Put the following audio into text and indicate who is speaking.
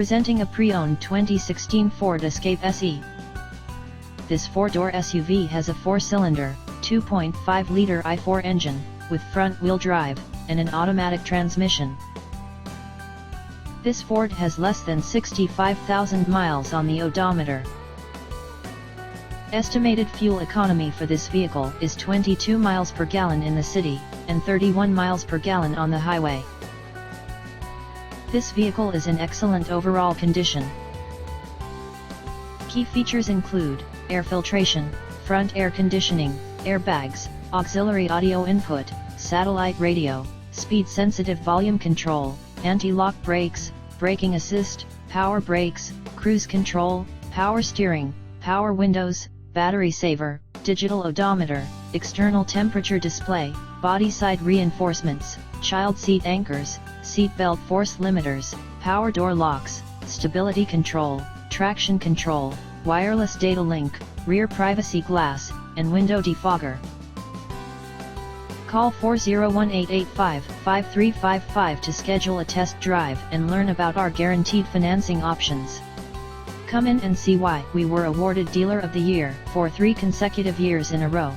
Speaker 1: Presenting a pre-owned 2016 Ford Escape SE. This four-door SUV has a four-cylinder, 2.5-liter i4 engine, with front-wheel drive, and an automatic transmission. This Ford has less than 65,000 miles on the odometer. Estimated fuel economy for this vehicle is 22 miles per gallon in the city, and 31 miles per gallon on the highway. This vehicle is in excellent overall condition. Key features include air filtration, front air conditioning, airbags, auxiliary audio input, satellite radio, speed-sensitive volume control, anti-lock brakes, braking assist, power brakes, cruise control, power steering, power windows, battery saver, digital odometer, external temperature display, body side reinforcements, child seat anchors, seat belt force limiters, power door locks, stability control, traction control, wireless data link, rear privacy glass, and window defogger. Call 401-885-5355 to schedule a test drive and learn about our guaranteed financing options. Come in and see why we were awarded Dealer of the Year for 3 consecutive years in a row.